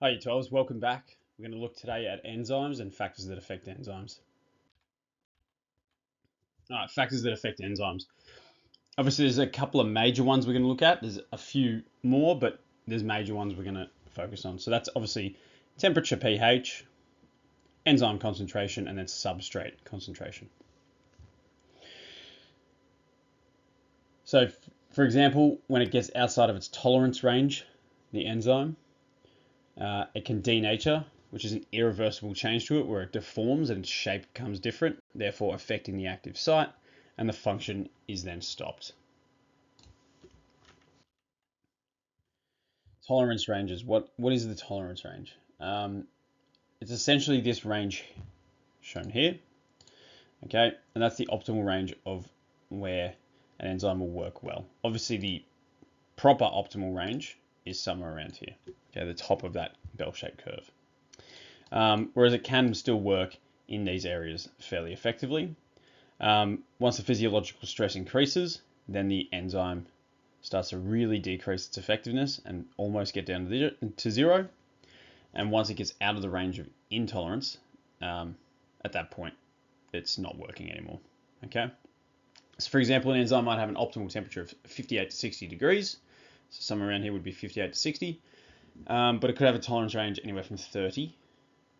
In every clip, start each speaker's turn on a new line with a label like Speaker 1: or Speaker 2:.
Speaker 1: Hi, you 12s. Welcome back. We're going to look today at enzymes and factors that affect enzymes. All right, factors that affect enzymes. Obviously, there's a couple of major ones we're going to look at. There's a few more, but there's major ones we're going to focus on. So that's obviously temperature, pH, enzyme concentration, and then substrate concentration. So, for example, when it gets outside of its tolerance range, the enzyme, it can denature, which is an irreversible change to it where it deforms and its shape becomes different, therefore affecting the active site, and the function is then stopped. Tolerance ranges. What is the tolerance range? It's essentially this range shown here, okay, and that's the optimal range of where an enzyme will work well. Obviously, the proper optimal range is somewhere around here, okay, the top of that bell-shaped curve. Whereas it can still work in these areas fairly effectively. Once the physiological stress increases, then the enzyme starts to really decrease its effectiveness and almost get down to zero. And once it gets out of the range of intolerance, at that point, it's not working anymore. Okay. So, for example, an enzyme might have an optimal temperature of 58 to 60 degrees. So somewhere around here would be 58 to 60. But it could have a tolerance range anywhere from 30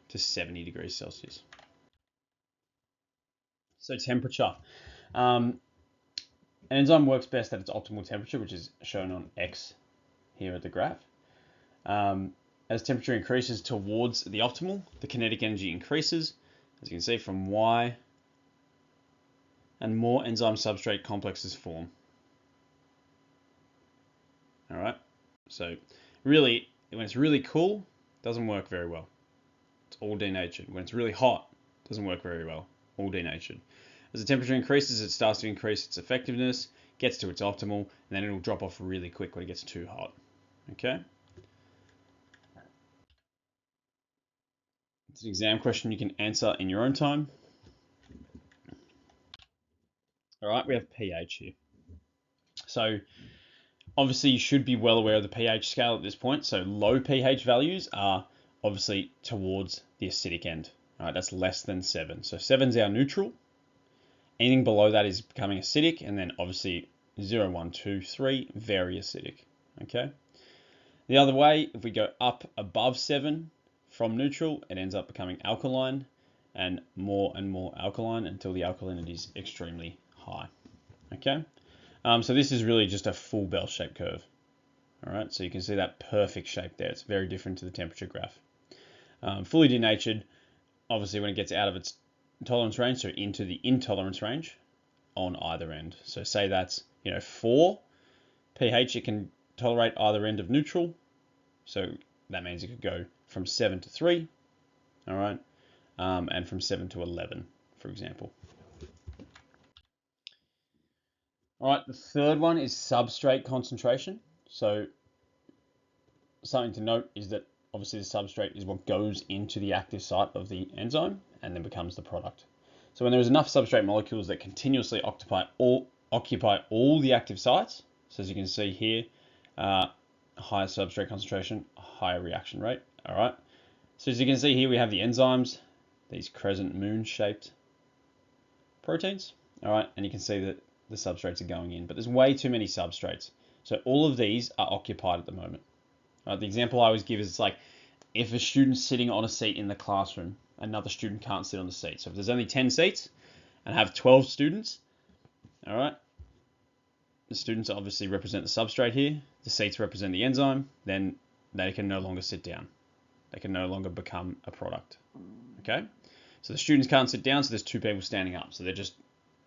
Speaker 1: to 70 degrees Celsius. So temperature. An enzyme works best at its optimal temperature, which is shown on X here at the graph. As temperature increases towards the optimal, the kinetic energy increases, as you can see from Y, and more enzyme substrate complexes form. All right, so really, when it's really cool, it doesn't work very well. It's all denatured. When it's really hot, it doesn't work very well. All denatured. As the temperature increases, it starts to increase its effectiveness, gets to its optimal, and then it'll drop off really quick when it gets too hot. Okay? It's an exam question you can answer in your own time. All right, we have pH here. So obviously you should be well aware of the pH scale at this point. So low pH values are obviously towards the acidic end. All right, that's less than 7. So 7 is our neutral. Anything below that is becoming acidic, and then obviously 0, 1, 2, 3, very acidic. Okay. The other way, if we go up above 7 from neutral, it ends up becoming alkaline, and more alkaline until the alkalinity is extremely high. Okay. So this is really just a full bell-shaped curve. All right. So you can see that perfect shape there. It's very different to the temperature graph. Fully denatured, obviously when it gets out of its tolerance range, so into the intolerance range on either end. So say that's 4 pH, it can tolerate either end of neutral. So that means it could go from 7 to 3, all right, and from 7 to 11, for example. All right, the third one is substrate concentration. So something to note is that obviously the substrate is what goes into the active site of the enzyme and then becomes the product. So when there's enough substrate molecules that continuously occupy all the active sites, so as you can see here, higher substrate concentration, higher reaction rate. All right. So as you can see here, we have the enzymes, these crescent moon-shaped proteins. All right, and you can see that the substrates are going in, but there's way too many substrates. So all of these are occupied at the moment. The example I always give is like if a student's sitting on a seat in the classroom, another student can't sit on the seat. So if there's only 10 seats and have 12 students, all right, the students obviously represent the substrate here, the seats represent the enzyme, then they can no longer sit down. They can no longer become a product. Okay? So the students can't sit down, so there's 2 people standing up. So they're just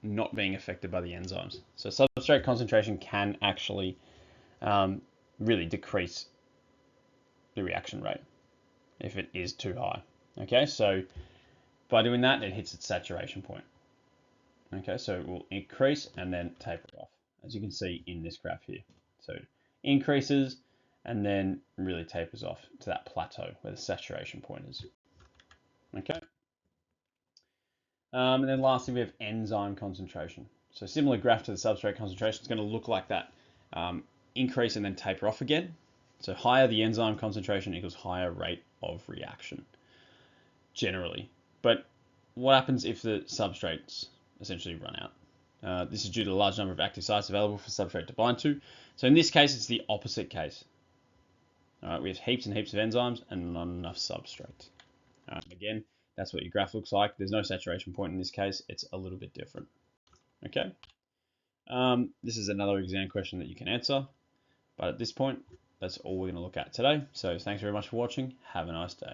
Speaker 1: not being affected by the enzymes. So substrate concentration can actually really decrease the reaction rate if it is too high. Okay, so by doing that, it hits its saturation point. Okay, so it will increase and then taper off, as you can see in this graph here. So it increases and then really tapers off to that plateau where the saturation point is. Okay. And then lastly, we have enzyme concentration. So similar graph to the substrate concentration, it's going to look like that. Increase and then taper off again. So higher the enzyme concentration equals higher rate of reaction, generally. But what happens if the substrates essentially run out? This is due to the large number of active sites available for substrate to bind to. So in this case, it's the opposite case. All right, we have heaps and heaps of enzymes and not enough substrate. Again, that's what your graph looks like. There's no saturation point in this case. It's a little bit different. Okay. This is another exam question that you can answer. But at this point, that's all we're going to look at today. So thanks very much for watching. Have a nice day.